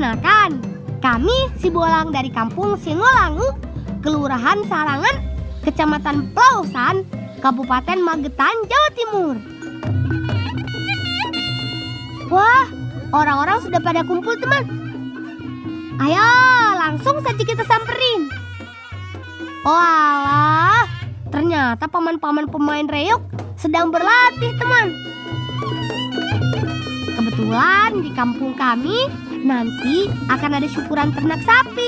Perkenalkan, kami si Bolang dari kampung Singolangu, Kelurahan Sarangan, Kecamatan Pelausan, Kabupaten Magetan, Jawa Timur. Wah, orang-orang sudah pada kumpul, teman. Ayo, langsung saja kita samperin. Walah, ternyata paman-paman pemain reog sedang berlatih, teman. Kebetulan di kampung kami nanti akan ada syukuran ternak sapi.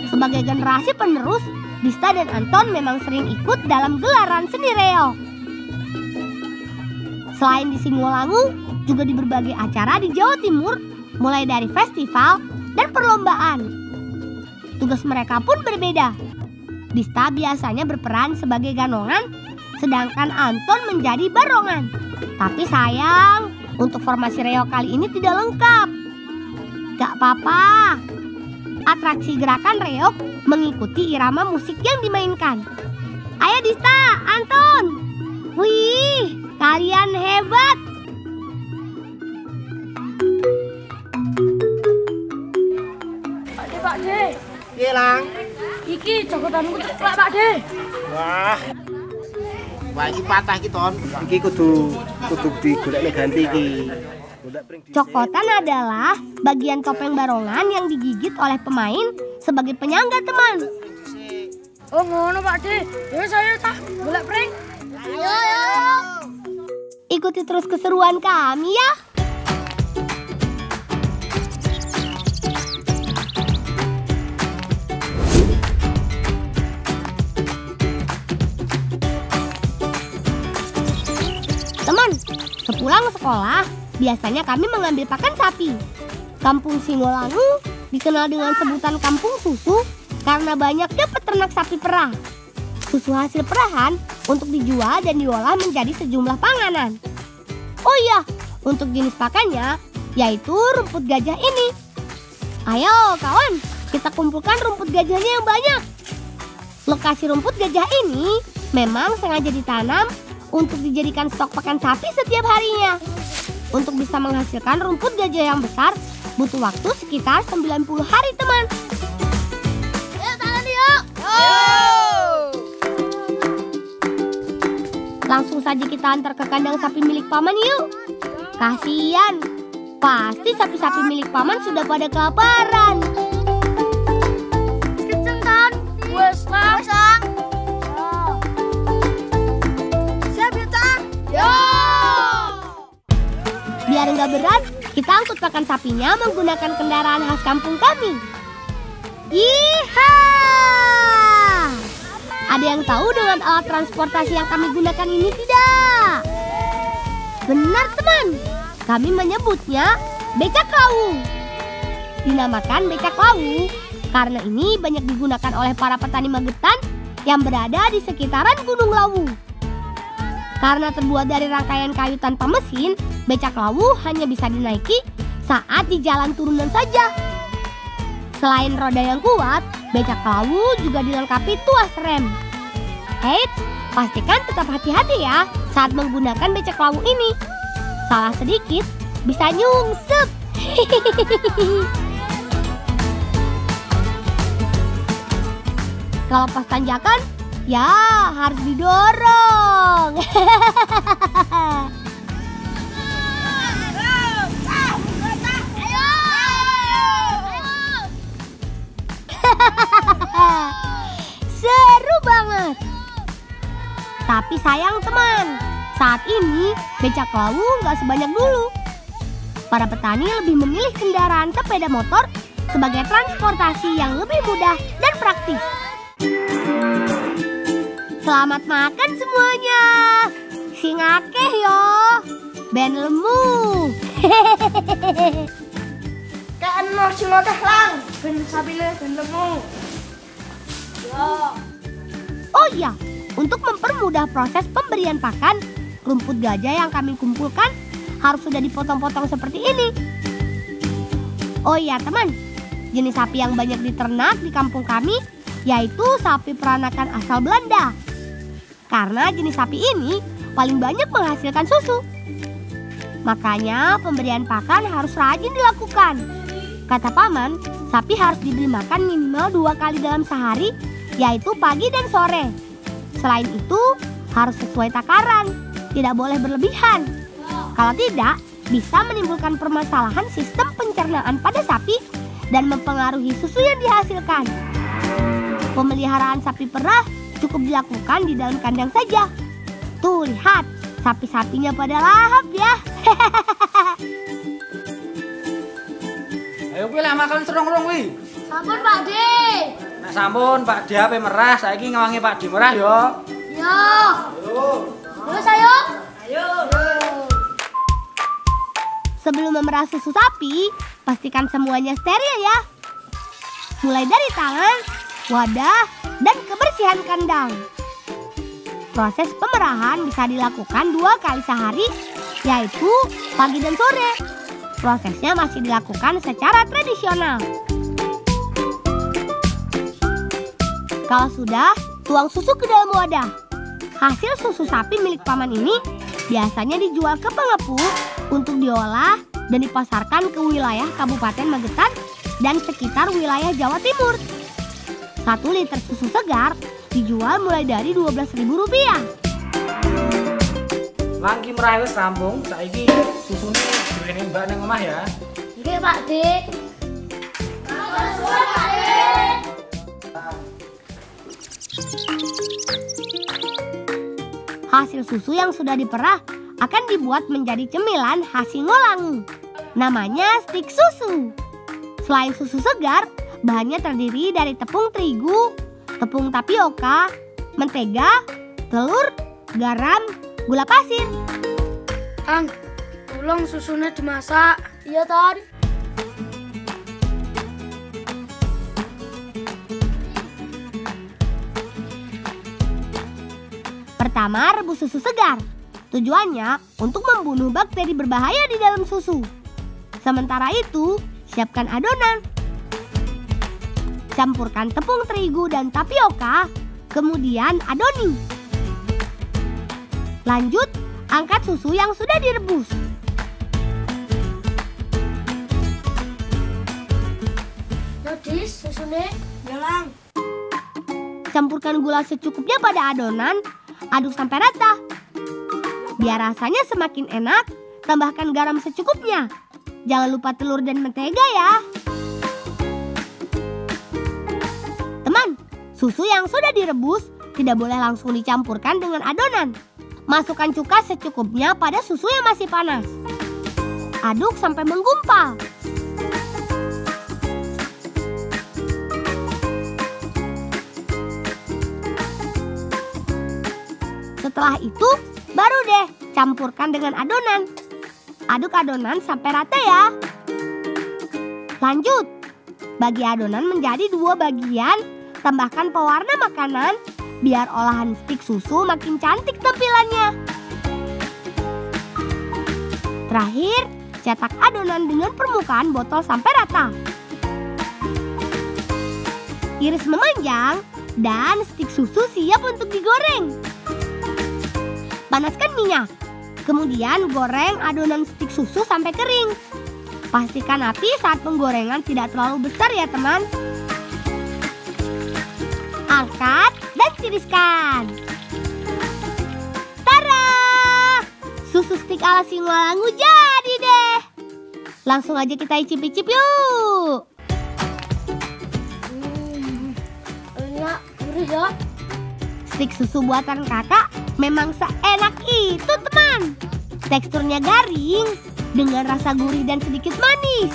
Sebagai generasi penerus, Dista dan Anton memang sering ikut dalam gelaran seni reog. Selain di Singolangu, juga di berbagai acara di Jawa Timur, mulai dari festival dan perlombaan. Tugas mereka pun berbeda. Dista biasanya berperan sebagai ganongan, sedangkan Anton menjadi barongan. Tapi sayang, untuk formasi reog kali ini tidak lengkap. Gak apa-apa. Atraksi gerakan reog mengikuti irama musik yang dimainkan. Ayo Dista, Anton. Wih, kalian hebat. Pak De. Iya, Lang. Iki jogotanku ceplak, Pak De. Wah, iki patah iki, Ton. Iki kudu digolekne ganti iki. Cokotan adalah bagian topeng barongan yang digigit oleh pemain sebagai penyangga, teman. Oh ngono Pak De. Ya saya tah golek pring. Ayo. Ikuti terus keseruan kami ya. Teman, sepulang sekolah, biasanya kami mengambil pakan sapi. Kampung Singolangu dikenal dengan sebutan kampung susu karena banyaknya peternak sapi perah. Susu hasil perahan untuk dijual dan diolah menjadi sejumlah panganan. Oh iya, untuk jenis pakannya yaitu rumput gajah ini. Ayo kawan, kita kumpulkan rumput gajahnya yang banyak. Lokasi rumput gajah ini memang sengaja ditanam untuk dijadikan stok pakan sapi setiap harinya. Untuk bisa menghasilkan rumput gajah yang besar, butuh waktu sekitar 90 hari, teman. Ayo, tangan yuk! Langsung saja kita antar ke kandang sapi milik paman yuk. Kasian, pasti sapi-sapi milik paman sudah pada kelaparan. Kenceng kan? Wes lah. Biar nggak berat, kita angkut pakan sapinya menggunakan kendaraan khas kampung kami. Yeehaw! Ada yang tahu dengan alat transportasi yang kami gunakan ini tidak? Benar teman, kami menyebutnya becak lawu. Dinamakan becak lawu karena ini banyak digunakan oleh para petani Magetan yang berada di sekitaran Gunung Lawu. Karena terbuat dari rangkaian kayu tanpa mesin, becak lawu hanya bisa dinaiki saat di jalan turunan saja. Selain roda yang kuat, becak lawu juga dilengkapi tuas rem. Eits, pastikan tetap hati-hati ya saat menggunakan becak lawu ini. Salah sedikit, bisa nyungsep. Kalau pas tanjakan, ya harus didorong. Seru banget. Tapi sayang teman, saat ini becak lawu nggak sebanyak dulu. Para petani lebih memilih kendaraan sepeda motor sebagai transportasi yang lebih mudah dan praktis. Selamat makan semuanya. Sing akeh yo. Ben lemu. Kan mau sing akeh lang. Ben sabile ben lemu. Oh iya, untuk mempermudah proses pemberian pakan, rumput gajah yang kami kumpulkan harus sudah dipotong-potong seperti ini. Oh iya teman, jenis sapi yang banyak diternak di kampung kami yaitu sapi peranakan asal Belanda. Karena jenis sapi ini paling banyak menghasilkan susu. Makanya pemberian pakan harus rajin dilakukan. Kata paman, sapi harus diberi makan minimal 2 kali dalam sehari, yaitu pagi dan sore. Selain itu, harus sesuai takaran, tidak boleh berlebihan. Kalau tidak, bisa menimbulkan permasalahan sistem pencernaan pada sapi dan mempengaruhi susu yang dihasilkan. Pemeliharaan sapi perah cukup dilakukan di dalam kandang saja. Tuh, lihat, sapi-sapinya pada lahap ya. Ayo kuwi lah makan serong-serong kuwi. Sampun Pak D. Nek sampun Pak D ape merah, saiki ngewangi Pak D merah yo. Yo. Ayo. Terus ayo. Sebelum memerah susu sapi, pastikan semuanya steril ya. Mulai dari tangan, wadah, dan kebersihan kandang. Proses pemerahan bisa dilakukan 2 kali sehari, yaitu pagi dan sore. Prosesnya masih dilakukan secara tradisional. Kalau sudah, tuang susu ke dalam wadah. Hasil susu sapi milik paman ini biasanya dijual ke pengepul untuk diolah dan dipasarkan ke wilayah Kabupaten Magetan dan sekitar wilayah Jawa Timur. 1 liter susu segar dijual mulai dari Rp12.000. Langki merah wis rampung, saiki susune diwene Mbak nang omah ya. Nggih Pak D. Hasil susu yang sudah diperah akan dibuat menjadi cemilan khas Singolangu. Namanya stik susu. Selain susu segar, bahannya terdiri dari tepung terigu, tepung tapioka, mentega, telur, garam, gula pasir. Kang, tolong susunya dimasak. Iya, Ton. Pertama, rebus susu segar. Tujuannya untuk membunuh bakteri berbahaya di dalam susu. Sementara itu, siapkan adonan. Campurkan tepung terigu dan tapioka, kemudian adoni. Lanjut, angkat susu yang sudah direbus. Yodis, susunya. Yalang. Campurkan gula secukupnya pada adonan, aduk sampai rata. Biar rasanya semakin enak, tambahkan garam secukupnya. Jangan lupa telur dan mentega ya. Teman, susu yang sudah direbus tidak boleh langsung dicampurkan dengan adonan. Masukkan cuka secukupnya pada susu yang masih panas. Aduk sampai menggumpal. Setelah itu, baru deh campurkan dengan adonan. Aduk adonan sampai rata ya. Lanjut, bagi adonan menjadi 2 bagian, tambahkan pewarna makanan biar olahan stik susu makin cantik tampilannya. Terakhir, cetak adonan dengan permukaan botol sampai rata. Iris memanjang dan stik susu siap untuk digoreng. Panaskan minyak, kemudian goreng adonan stik susu sampai kering. Pastikan api saat penggorengan tidak terlalu besar ya teman. Angkat dan tiriskan. Tara! Susu stik ala Singolangu jadi deh. Langsung aja kita icip-icip yuk. Enak, gurih ya. Stik susu buatan kakak memang seenak itu teman. Teksturnya garing dengan rasa gurih dan sedikit manis.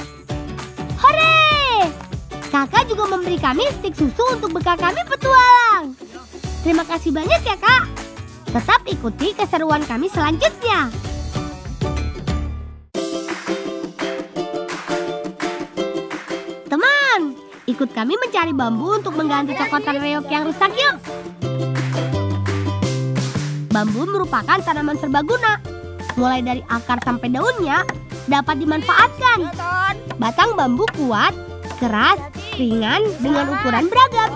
Hore! Kakak juga memberi kami stik susu untuk bekal kami petualang. Terima kasih banyak ya kak. Tetap ikuti keseruan kami selanjutnya. Teman, ikut kami mencari bambu untuk mengganti cokotan reog yang rusak yuk. Bambu merupakan tanaman serbaguna. Mulai dari akar sampai daunnya dapat dimanfaatkan. Batang bambu kuat, keras, ringan dengan ukuran beragam.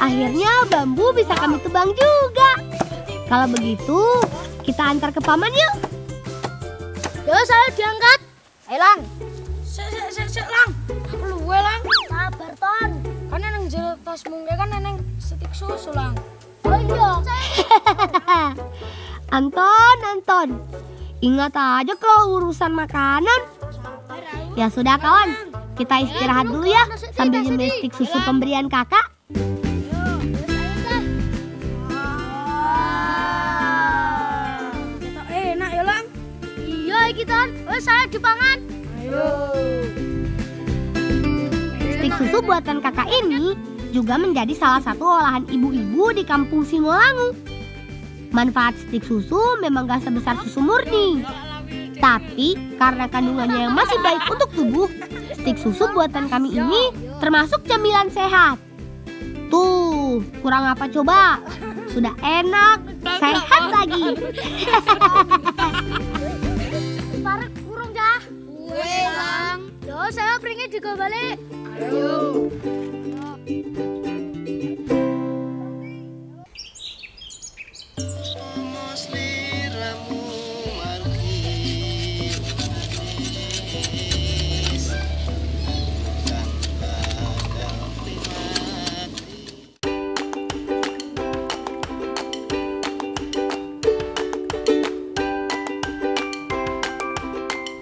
Akhirnya bambu bisa kami tebang juga. Kalau begitu, kita antar ke paman yuk. Yo, saya diangkat. Ayo, Lang. Sik, Lang. Aku luwe, Lang. Sabar, Ton. Kan nang jero tasmu kan neng stik susu, Lang. Oh iya. Anton. Ingat aja kalau urusan makanan. Ya sudah kawan, kita istirahat dulu ya sambil nyemil stik susu pemberian kakak. Enak ya, Lang. Iya, iki Ton. Wes saya dipangan. Ayo. Stik susu buatan kakak ini juga menjadi salah satu olahan ibu-ibu di kampung Singolangu. Manfaat stik susu memang gak sebesar susu murni. Tapi karena kandungannya yang masih baik untuk tubuh, stik susu buatan kami ini termasuk camilan sehat. Tuh, kurang apa coba? Sudah enak, sehat lagi. Parek kurung dah. Weh, Lang. Yo, saya pengen juga balik. Ayo.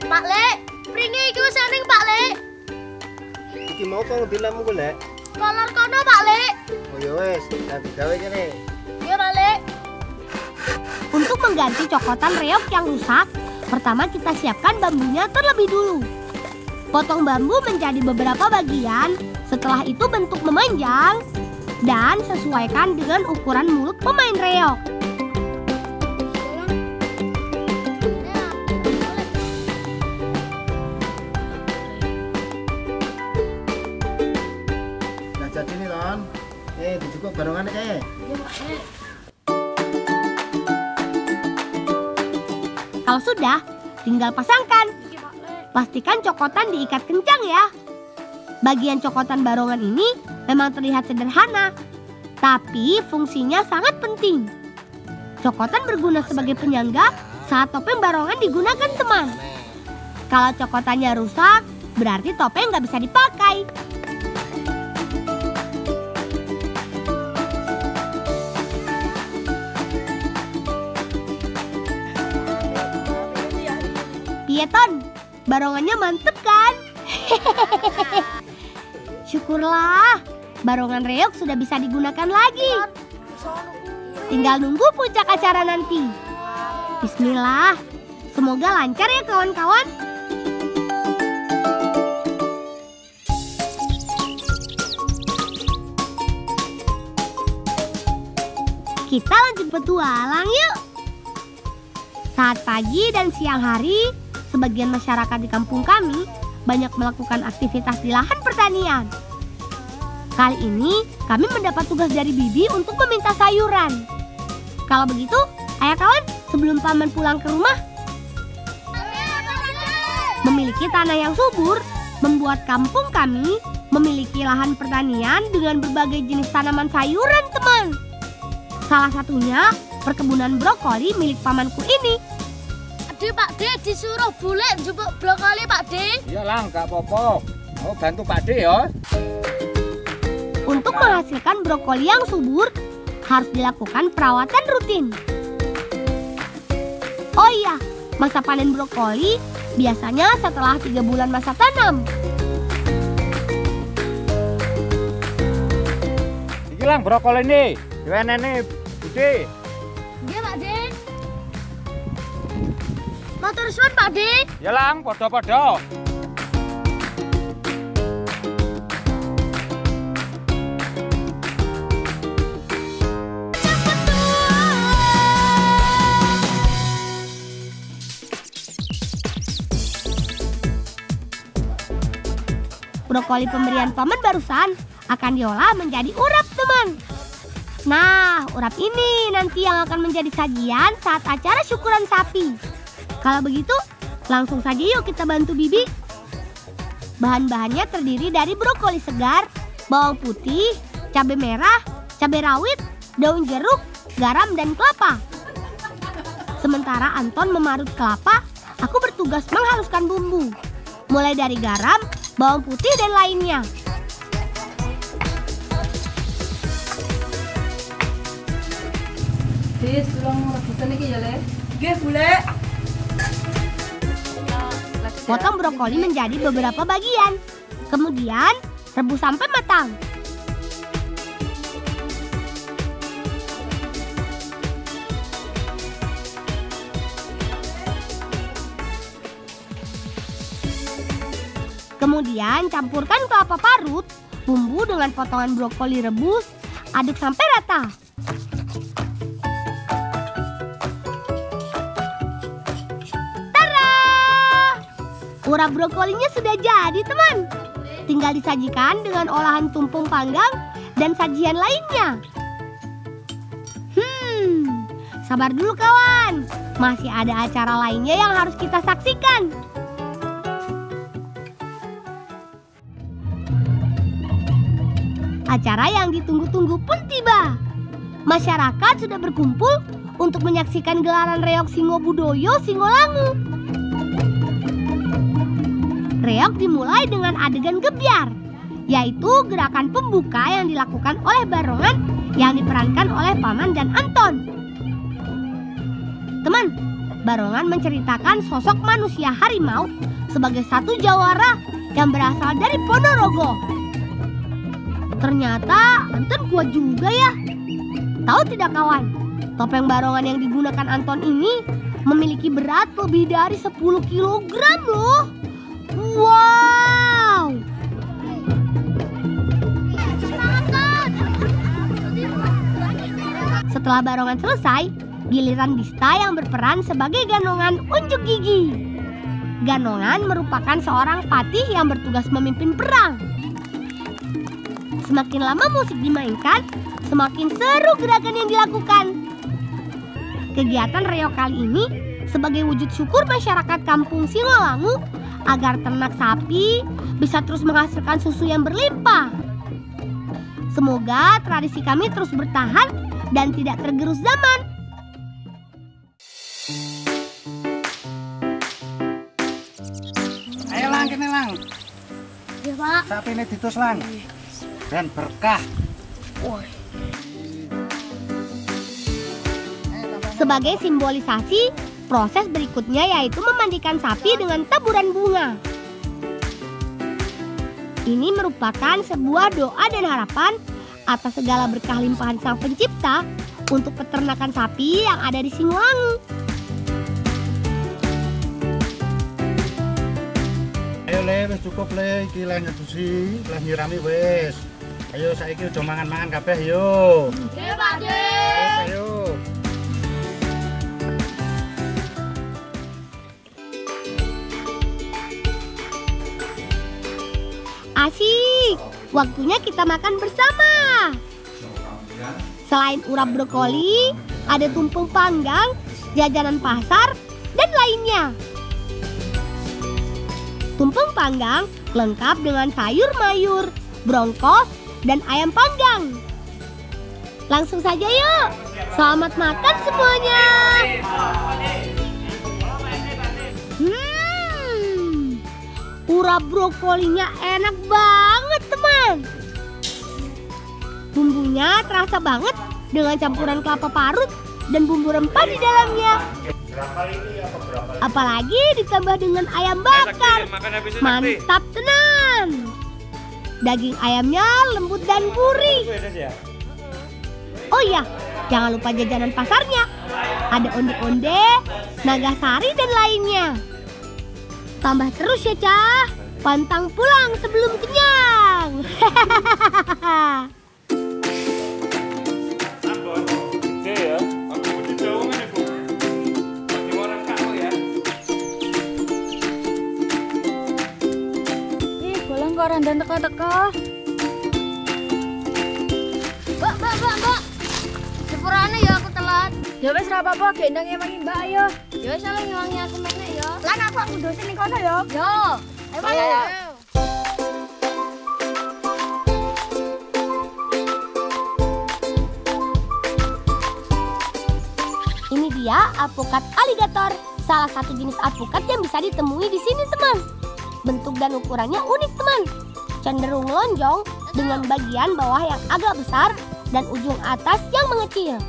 Pak Lek, pringe iki wis ening Pak Lek. Iki mau kok dilemu ku, Lek. Kolor kono Pak Lek. Oh ya wis, tak gawe kene. Iya Pak Lek. Untuk mengganti cokotan reog yang rusak, pertama kita siapkan bambunya terlebih dulu. Potong bambu menjadi beberapa bagian, setelah itu bentuk memanjang, dan sesuaikan dengan ukuran mulut pemain reog. Nah jadi nih Ton, dijukuk barongan Iya Pak Lek. Kalau sudah, tinggal pasangkan. Pastikan cokotan diikat kencang ya. Bagian cokotan barongan ini memang terlihat sederhana, tapi fungsinya sangat penting. Cokotan berguna sebagai penyangga saat topeng barongan digunakan teman. Kalau cokotannya rusak, berarti topeng nggak bisa dipakai. Ton, barongannya mantep kan? Syukurlah, barongan reog sudah bisa digunakan lagi. Tinggal nunggu puncak acara nanti. Bismillah, semoga lancar ya kawan-kawan. Kita lanjut petualang yuk. Saat pagi dan siang hari, sebagian masyarakat di kampung kami banyak melakukan aktivitas di lahan pertanian. Kali ini kami mendapat tugas dari Bibi untuk meminta sayuran. Kalau begitu, ayo kawan, sebelum paman pulang ke rumah. Memiliki tanah yang subur membuat kampung kami memiliki lahan pertanian dengan berbagai jenis tanaman sayuran, teman. Salah satunya perkebunan brokoli milik pamanku ini. Pak D disuruh bule njupuk brokoli Pak D. Iya Lang, gak apa-apa. Mau bantu Pak D ya. Untuk menghasilkan brokoli yang subur, harus dilakukan perawatan rutin. Oh iya, masa panen brokoli biasanya setelah 3 bulan masa tanam. Iki Lang brokoli ini, diweneni Budi. Iya Pak D. Matur suwun Pak D. Ya Lang, podo-podo. Brokoli pemberian paman barusan akan diolah menjadi urap, teman. Nah, urap ini nanti yang akan menjadi sajian saat acara syukuran sapi. Kalau begitu, langsung saja yuk kita bantu Bibi. Bahan-bahannya terdiri dari brokoli segar, bawang putih, cabai merah, cabai rawit, daun jeruk, garam, dan kelapa. Sementara Anton memarut kelapa, aku bertugas menghaluskan bumbu. Mulai dari garam, bawang putih, dan lainnya. Potong brokoli menjadi beberapa bagian. Kemudian rebus sampai matang. Kemudian campurkan kelapa parut, bumbu dengan potongan brokoli rebus, aduk sampai rata. Tara! Urap brokolinya sudah jadi, teman. Tinggal disajikan dengan olahan tumpeng panggang dan sajian lainnya. Sabar dulu kawan. Masih ada acara lainnya yang harus kita saksikan. Acara yang ditunggu-tunggu pun tiba. Masyarakat sudah berkumpul untuk menyaksikan gelaran reog Singo Budoyo Singolangu. Reog dimulai dengan adegan gebyar, yaitu gerakan pembuka yang dilakukan oleh barongan yang diperankan oleh Paman dan Anton. Teman, barongan menceritakan sosok manusia harimau sebagai satu jawara yang berasal dari Ponorogo. Ternyata Anton kuat juga ya. Tahu tidak kawan, topeng barongan yang digunakan Anton ini memiliki berat lebih dari 10 kg loh. Wow. Setelah barongan selesai, giliran Dista yang berperan sebagai Ganongan unjuk gigi. Ganongan merupakan seorang patih yang bertugas memimpin perang. Semakin lama musik dimainkan, semakin seru gerakan yang dilakukan. Kegiatan reog kali ini sebagai wujud syukur masyarakat kampung Singolangu agar ternak sapi bisa terus menghasilkan susu yang berlimpah. Semoga tradisi kami terus bertahan dan tidak tergerus zaman. Ayo lang, kene lang. Ya Pak. Sapi ini ditus lang. Dan berkah. Sebagai simbolisasi, proses berikutnya yaitu memandikan sapi dengan taburan bunga. Ini merupakan sebuah doa dan harapan atas segala berkah limpahan Sang Pencipta untuk peternakan sapi yang ada di Singolangu. Ayo le, wis cukup le, iki le ngedusi, le nyirami wis. Ayo saiki udah mangan-mangan kabeh yo. Nggih, Pak De. Ayo. Asik, waktunya kita makan bersama. Selain urap brokoli, ada tumpeng panggang, jajanan pasar, dan lainnya. Tumpeng panggang lengkap dengan sayur mayur, brongkos, dan ayam panggang. Langsung saja yuk. Selamat makan semuanya. Urap brokolinya enak banget teman. Bumbunya terasa banget dengan campuran kelapa parut dan bumbu rempah di dalamnya. Apalagi ditambah dengan ayam bakar. Mantap tenan. Daging ayamnya lembut dan gurih. Oh iya, jangan lupa jajanan pasarnya. Ada onde-onde, nagasari, dan lainnya. Tambah terus ya, Cah. Pantang pulang sebelum kenyang. Koran dan teka-teka. Mbak. Sepurane ya aku telat. Ya wis ra apa-apa, gendang emangi Mbak ayo. Ya wis ala ngewangi aku menek ya. Lan aku ngundusin ning kono ya. Yo. Ayo. dia alpukat aligator, salah satu jenis alpukat yang bisa ditemui di sini teman. Bentuk dan ukurannya unik teman, cenderung lonjong dengan bagian bawah yang agak besar dan ujung atas yang mengecil.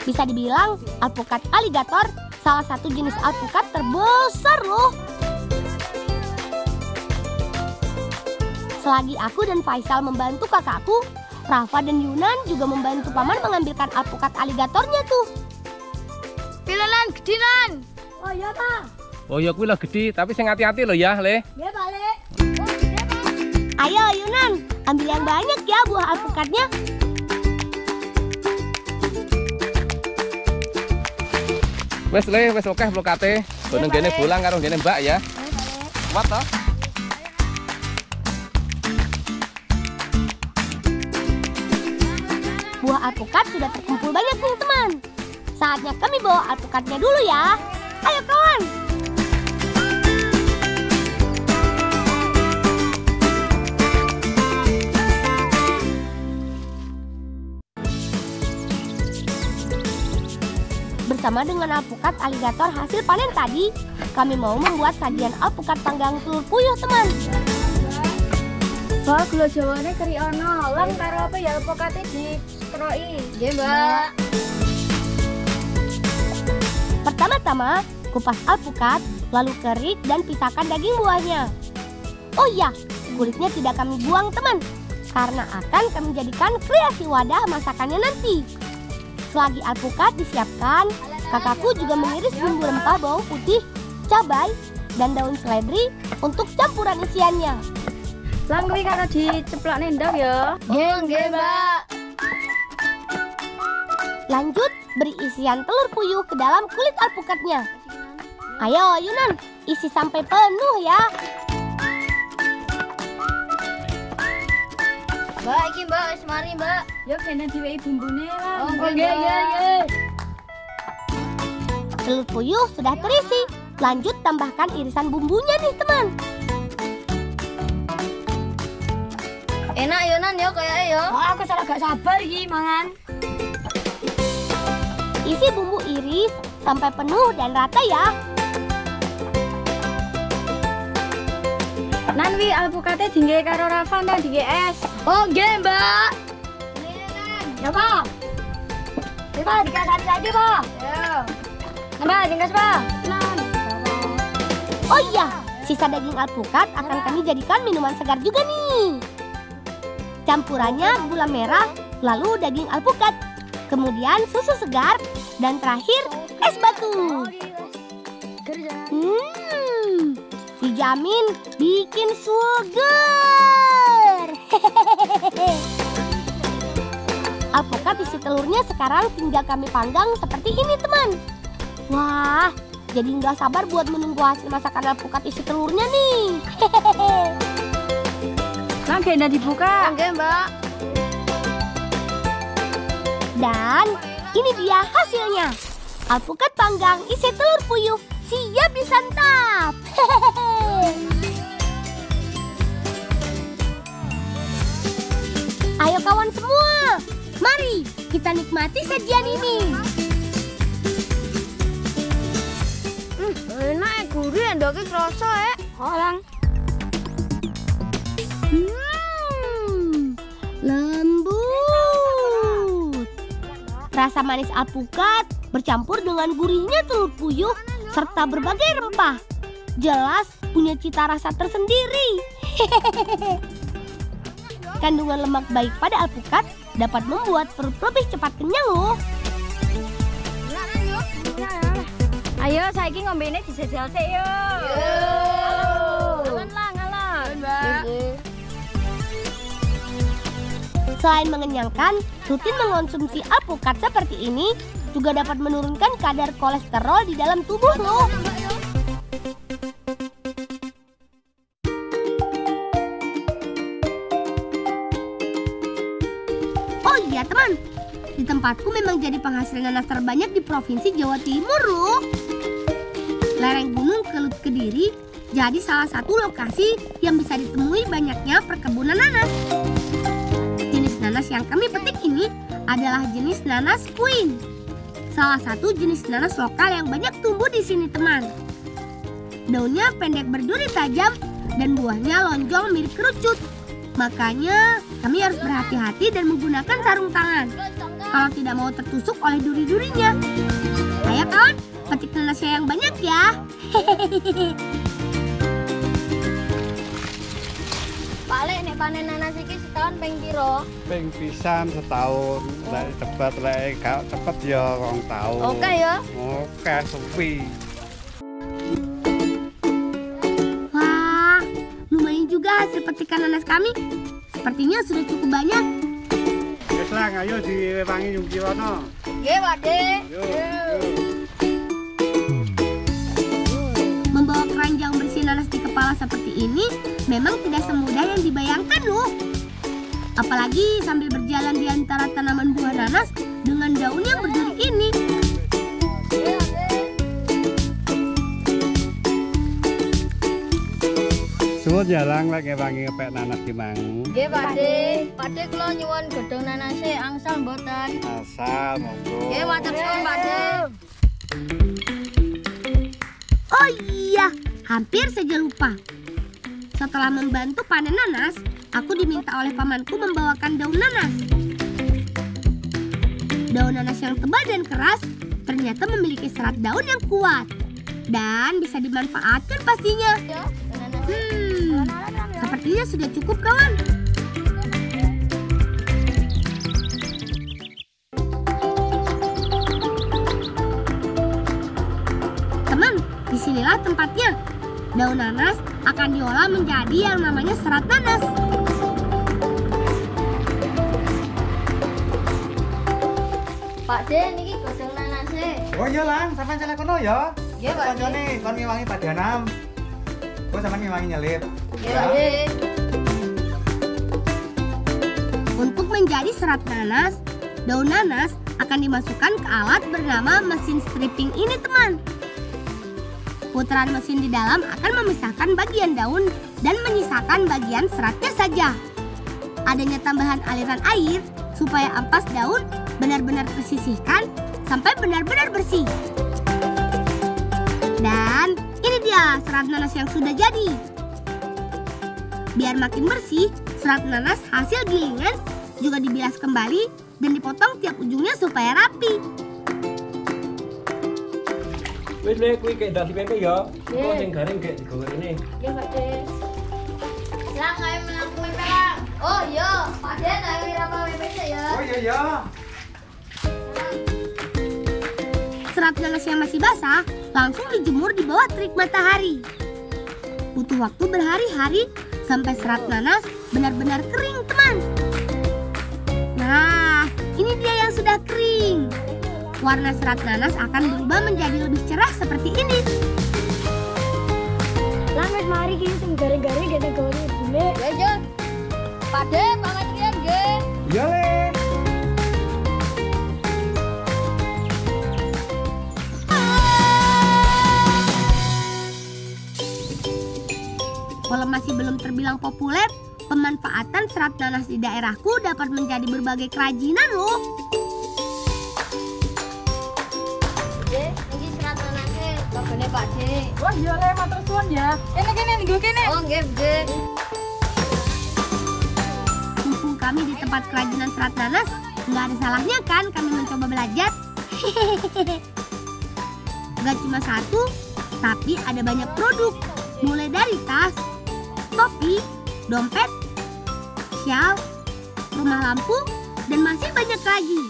Bisa dibilang alpukat aligator salah satu jenis alpukat terbesar loh. Selagi aku dan Faisal membantu kakakku, Rafa dan Yunan juga membantu paman mengambilkan alpukat aligatornya tuh. Pilelan gedinan. Oh iya Pak. Oh ya kuwi lah gede, tapi sing hati-hati loh ya, Le. Iya Pak Le. Ayo Yunan, ambil yang banyak ya buah alpukatnya. Wes Le, wes oke blokate. Goneng gene bolang karo gene Mbak ya. Kuat toh? Buah alpukat sudah terkumpul banyak nih teman. Saatnya kami bawa alpukatnya dulu ya. Ayo kawan. Bersama dengan alpukat aligator hasil panen tadi, kami mau membuat sajian alpukat panggang telur puyuh teman. Pak, gula jawane keri ono. Lang karo apa ya alpukate dikeroki. Nggih, Mbak. Pertama-tama, kupas alpukat, lalu kerik dan pisahkan daging buahnya. Oh iya, kulitnya tidak kami buang teman, karena akan kami jadikan kreasi wadah masakannya nanti. Selagi alpukat disiapkan, kakakku juga mengiris bumbu rempah bawang putih, cabai, dan daun seledri untuk campuran isiannya. Lang kuwi karo diceplok nendang ya. Nggih, Mbak. Lanjut, beri isian telur puyuh ke dalam kulit alpukatnya. Ayo Yunan, isi sampai penuh ya. Mbak, iki Mbak, wis mari Mbak. Ya kene diwehi bumbune lah. Oh, nggih. Telur puyuh sudah terisi. Lanjut tambahkan irisan bumbunya nih teman. Enak ya Nan ya kayaknya ya. Oh, aku salah gak sabar iki mangan. Isi bumbu iris sampai penuh dan rata ya. Nan wi alpukate dingge karo Rafa nang dingge es. Oh nggih, Mbak. Ya Pak. Ya Pak, dikasih aja Pak. Ya. Mbak, dingkas Pak. Oh iya, sisa daging alpukat akan kami jadikan minuman segar juga nih. Campurannya gula merah, lalu daging alpukat, kemudian susu segar, dan terakhir es batu. Dijamin bikin sugar. Alpukat isi telurnya sekarang tinggal kami panggang seperti ini teman. Wah, jadi nggak sabar buat menunggu hasil masakan alpukat isi telurnya nih. Lang kena dibuka. Oke Mbak. Dan ini dia hasilnya. Alpukat panggang isi telur puyuh siap disantap. Ayo kawan semua, mari kita nikmati sajian ini. Enak gurih endoknya kerasa ya. Orang. Lembut. Rasa manis alpukat bercampur dengan gurihnya telur puyuh serta berbagai rempah. Jelas punya cita rasa tersendiri. Kandungan lemak baik pada alpukat dapat membuat perut lebih cepat kenyang loh. Ayo saiki ngombene dijajal sik yo. Alon. Mbak. Selain mengenyangkan, rutin mengonsumsi alpukat seperti ini juga dapat menurunkan kadar kolesterol di dalam tubuh loh. Oh iya teman, di tempatku memang jadi penghasil nanas terbanyak di Provinsi Jawa Timur loh. Lereng Gunung Kelut Kediri jadi salah satu lokasi yang bisa ditemui banyaknya perkebunan nanas. Jenis nanas yang kami petik ini adalah jenis nanas queen. Salah satu jenis nanas lokal yang banyak tumbuh di sini, teman. Daunnya pendek berduri tajam dan buahnya lonjong mirip kerucut. Makanya kami harus berhati-hati dan menggunakan sarung tangan kalau tidak mau tertusuk oleh duri-durinya. Ayo kawan, petik nanasnya yang banyak ya. Pak Lek, nek panen nanas iki setahun ping piro? Ping pisan setahun, lek cepet lek gak cepet ya 2 tahun. Oke ya. Oke, sepi. Wah, lumayan juga hasil petikan nanas kami. Sepertinya sudah cukup banyak. Wis Lang, ayo diwewangi yung kiwono. Nggih, Pak De. Yo. Membawa keranjang bersih nanas di kepala seperti ini memang tidak semudah yang dibayangkan loh. Apalagi sambil berjalan di antara tanaman buah nanas dengan daun yang berduri ini. Suwun ya Lang, lek ngewangi ngepek nanas ki mang. Nggih, Pak De. Pak De kula nyuwun godhong nanase angsal mboten. Asal monggo. Nggih, matur suwun, Pak De. Oh iya, hampir saja lupa. Setelah membantu panen nanas, aku diminta oleh pamanku membawakan daun nanas. Daun nanas yang tebal dan keras ternyata memiliki serat daun yang kuat dan bisa dimanfaatkan pastinya. Sepertinya sudah cukup kawan. Teman, disinilah tempatnya. Daun nanas akan diolah menjadi yang namanya serat nanas. Pak De, niki godhong nanase. Oh iya Lang, sampean celek kono ya. Nggih, Pak De. Kancane kon ngewangi padanan. Kok sampean ngewangi nyelip. Nggih, Pak De. Untuk menjadi serat nanas, daun nanas akan dimasukkan ke alat bernama mesin stripping ini, teman. Putaran mesin di dalam akan memisahkan bagian daun dan menyisakan bagian seratnya saja. Adanya tambahan aliran air supaya ampas daun benar-benar tersisihkan sampai benar-benar bersih. Dan ini dia serat nanas yang sudah jadi. Biar makin bersih, serat nanas hasil gilingan juga dibilas kembali dan dipotong tiap ujungnya supaya rapi. Wis le kuwi kek dadi pempek ya. Kok sing garing kek digorene. Nggih, Pak De. Lang, ayo menang pempek, Lang. Oh iya, Pak De ayo wirapa pempek ya. Oh iya ya. Serat nanas yang masih basah langsung dijemur di bawah terik matahari. Butuh waktu berhari-hari sampai serat nanas benar-benar kering, teman. Nah, ini dia yang sudah kering. Warna serat nanas akan berubah menjadi lebih cerah seperti ini. Langet mari ki sing garing-garing kene gawe bule. Ya, Jo. Pak De, pamit kian nggih. Iya le. Walau masih belum terbilang populer, pemanfaatan serat nanas di daerahku dapat menjadi berbagai kerajinan loh. De, iki serat nanase kabene Pak De. Wah iya le, matur suwun ya. Kene nih kene. Oh nggih, nggih. Mumpung kami di tempat kerajinan serat nanas, nggak ada salahnya kan kami mencoba belajar. Gak cuma satu, tapi ada banyak produk. Mulai dari tas, topi, dompet, shawl, rumah lampu, dan masih banyak lagi.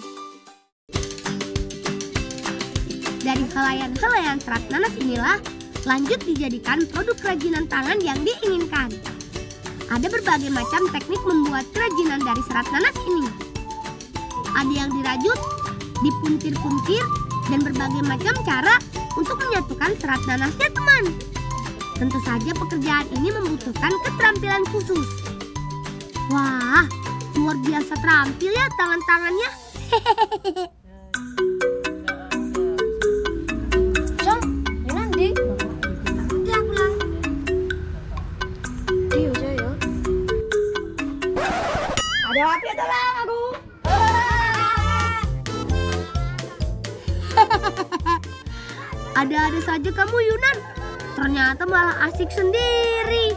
Dari helaian-helaian serat nanas inilah lanjut dijadikan produk kerajinan tangan yang diinginkan. Ada berbagai macam teknik membuat kerajinan dari serat nanas ini. Ada yang dirajut, dipuntir-puntir, dan berbagai macam cara untuk menyatukan serat nanasnya, teman. Tentu saja pekerjaan ini membutuhkan keterampilan khusus. Wah, luar biasa terampil ya tangan-tangannya. Son, ini nanti. Ya, pulang. Iya, saya. Ada api ada lang aku. Ada-ada saja kamu Yunan. Ternyata malah asik sendiri.